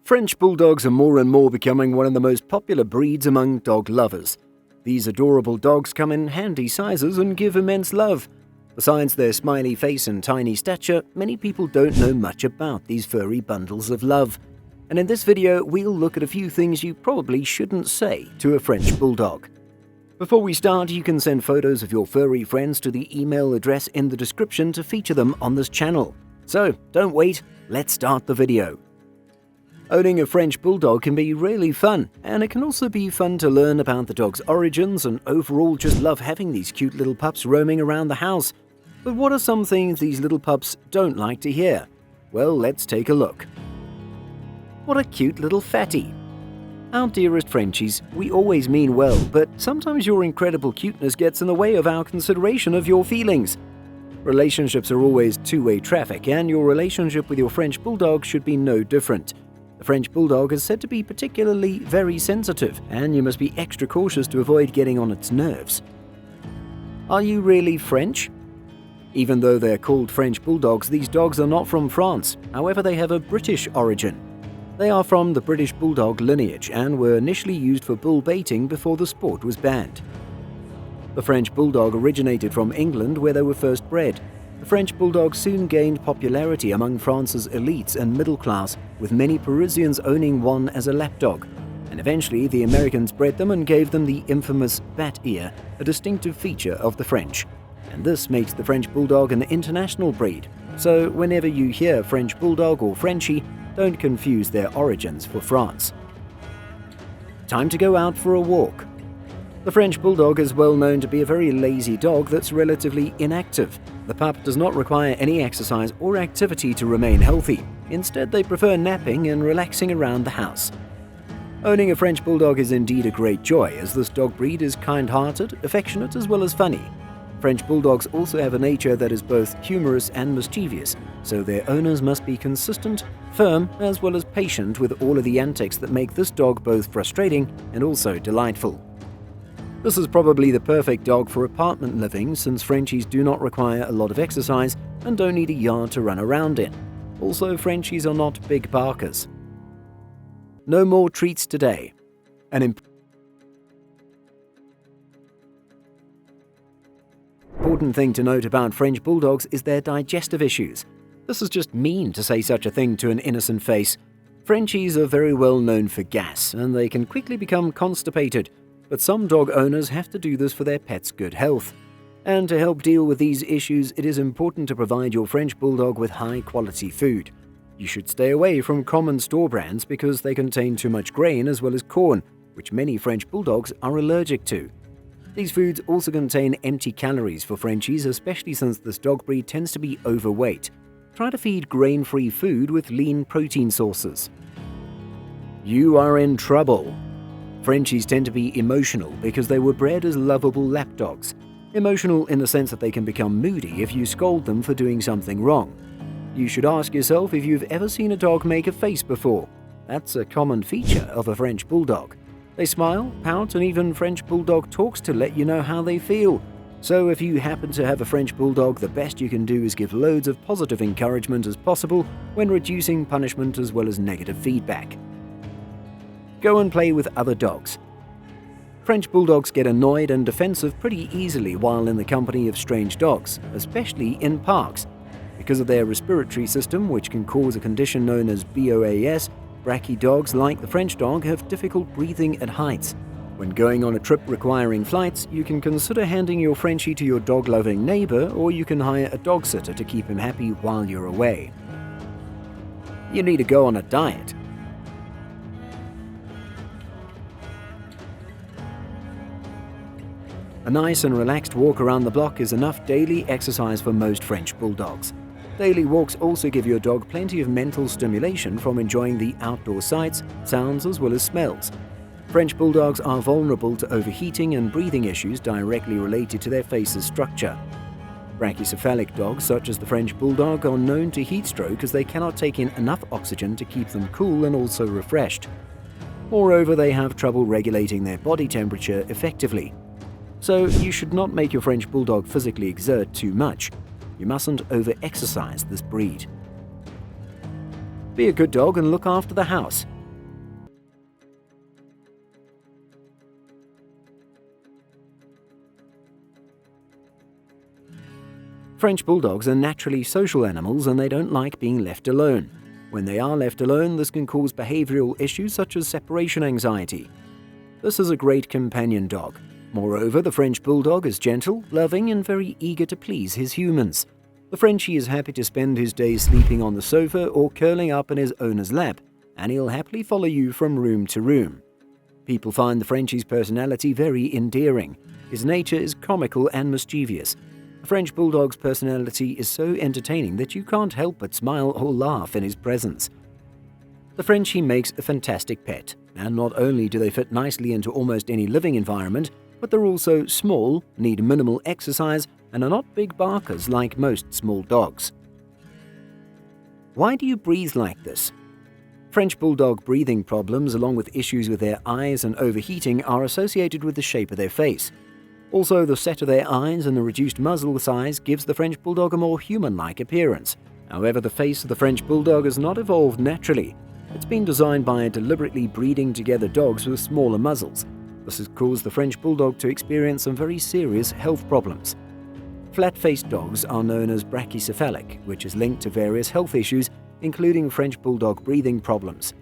French Bulldogs are more and more becoming one of the most popular breeds among dog lovers. These adorable dogs come in handy sizes and give immense love. Besides their smiley face and tiny stature, many people don't know much about these furry bundles of love. And in this video, we'll look at a few things you probably shouldn't say to a French Bulldog. Before we start, you can send photos of your furry friends to the email address in the description to feature them on this channel. So, don't wait, let's start the video. Owning a French Bulldog can be really fun, and it can also be fun to learn about the dog's origins and overall just love having these cute little pups roaming around the house. But what are some things these little pups don't like to hear? Well, let's take a look. What a cute little fatty. Our dearest Frenchies, we always mean well, but sometimes your incredible cuteness gets in the way of our consideration of your feelings. Relationships are always two-way traffic, and your relationship with your French Bulldog should be no different. The French Bulldog is said to be particularly very sensitive, and you must be extra cautious to avoid getting on its nerves. Are you really French? Even though they're called French Bulldogs, these dogs are not from France. However, they have a British origin. They are from the British Bulldog lineage and were initially used for bull baiting before the sport was banned. The French Bulldog originated from England, where they were first bred. The French Bulldog soon gained popularity among France's elites and middle class, with many Parisians owning one as a lapdog. And eventually, the Americans bred them and gave them the infamous bat ear, a distinctive feature of the French. And this makes the French Bulldog an international breed. So whenever you hear French Bulldog or Frenchie, don't confuse their origins for France. Time to go out for a walk. The French Bulldog is well known to be a very lazy dog that's relatively inactive. The pup does not require any exercise or activity to remain healthy. Instead, they prefer napping and relaxing around the house. Owning a French Bulldog is indeed a great joy, as this dog breed is kind-hearted, affectionate, as well as funny. French Bulldogs also have a nature that is both humorous and mischievous, so their owners must be consistent, firm, as well as patient with all of the antics that make this dog both frustrating and also delightful. This is probably the perfect dog for apartment living, since Frenchies do not require a lot of exercise and don't need a yard to run around in. Also, Frenchies are not big barkers. No more treats today. An important thing to note about French Bulldogs is their digestive issues. This is just mean to say such a thing to an innocent face. Frenchies are very well known for gas, and they can quickly become constipated. But some dog owners have to do this for their pet's good health. And to help deal with these issues, it is important to provide your French Bulldog with high-quality food. You should stay away from common store brands because they contain too much grain as well as corn, which many French Bulldogs are allergic to. These foods also contain empty calories for Frenchies, especially since this dog breed tends to be overweight. Try to feed grain-free food with lean protein sources. You are in trouble. Frenchies tend to be emotional because they were bred as lovable lapdogs. Emotional in the sense that they can become moody if you scold them for doing something wrong. You should ask yourself if you've ever seen a dog make a face before. That's a common feature of a French Bulldog. They smile, pout, and even French Bulldog talks to let you know how they feel. So if you happen to have a French Bulldog, the best you can do is give loads of positive encouragement as possible when reducing punishment as well as negative feedback. Go and play with other dogs. French Bulldogs get annoyed and defensive pretty easily while in the company of strange dogs, especially in parks. Because of their respiratory system, which can cause a condition known as BOAS, brachy dogs like the French dog have difficult breathing at heights. When going on a trip requiring flights, you can consider handing your Frenchie to your dog-loving neighbor, or you can hire a dog sitter to keep him happy while you're away. You need to go on a diet. A nice and relaxed walk around the block is enough daily exercise for most French Bulldogs. Daily walks also give your dog plenty of mental stimulation from enjoying the outdoor sights, sounds, as well as smells. French Bulldogs are vulnerable to overheating and breathing issues directly related to their face's structure. Brachycephalic dogs, such as the French Bulldog, are known to heat stroke as they cannot take in enough oxygen to keep them cool and also refreshed. Moreover, they have trouble regulating their body temperature effectively. So you should not make your French Bulldog physically exert too much. You mustn't over-exercise this breed. Be a good dog and look after the house. French Bulldogs are naturally social animals and they don't like being left alone. When they are left alone, this can cause behavioral issues such as separation anxiety. This is a great companion dog. Moreover, the French Bulldog is gentle, loving, and very eager to please his humans. The Frenchie is happy to spend his days sleeping on the sofa or curling up in his owner's lap, and he'll happily follow you from room to room. People find the Frenchie's personality very endearing. His nature is comical and mischievous. The French Bulldog's personality is so entertaining that you can't help but smile or laugh in his presence. The Frenchie makes a fantastic pet, and not only do they fit nicely into almost any living environment, but they're also small, need minimal exercise, and are not big barkers like most small dogs. Why do you breathe like this? French Bulldog breathing problems, along with issues with their eyes and overheating, are associated with the shape of their face. Also, the set of their eyes and the reduced muzzle size gives the French Bulldog a more human-like appearance. However, the face of the French Bulldog has not evolved naturally. It's been designed by deliberately breeding together dogs with smaller muzzles. This has caused the French Bulldog to experience some very serious health problems. Flat-faced dogs are known as brachycephalic, which is linked to various health issues, including French Bulldog breathing problems.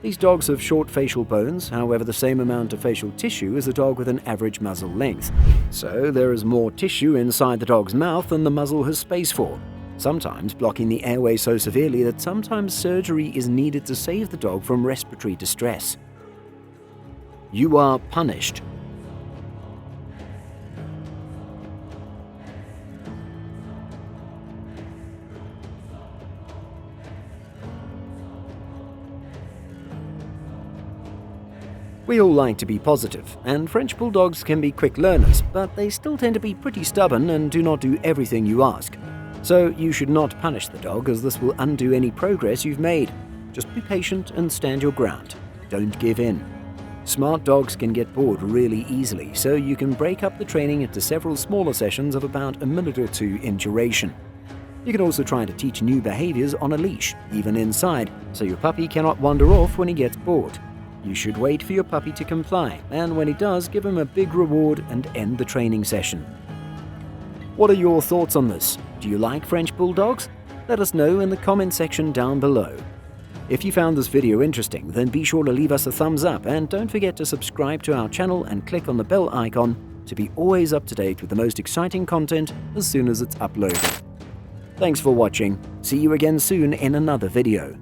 These dogs have short facial bones, however the same amount of facial tissue as a dog with an average muzzle length. So there is more tissue inside the dog's mouth than the muzzle has space for, sometimes blocking the airway so severely that sometimes surgery is needed to save the dog from respiratory distress. You are punished. We all like to be positive, and French Bulldogs can be quick learners, but they still tend to be pretty stubborn and do not do everything you ask. So you should not punish the dog, as this will undo any progress you've made. Just be patient and stand your ground. Don't give in. Smart dogs can get bored really easily, so you can break up the training into several smaller sessions of about a minute or two in duration. You can also try to teach new behaviors on a leash, even inside, so your puppy cannot wander off when he gets bored. You should wait for your puppy to comply, and when he does, give him a big reward and end the training session. What are your thoughts on this? Do you like French Bulldogs? Let us know in the comment section down below. If you found this video interesting, then be sure to leave us a thumbs up, and don't forget to subscribe to our channel and click on the bell icon to be always up to date with the most exciting content as soon as it's uploaded. Thanks for watching. See you again soon in another video.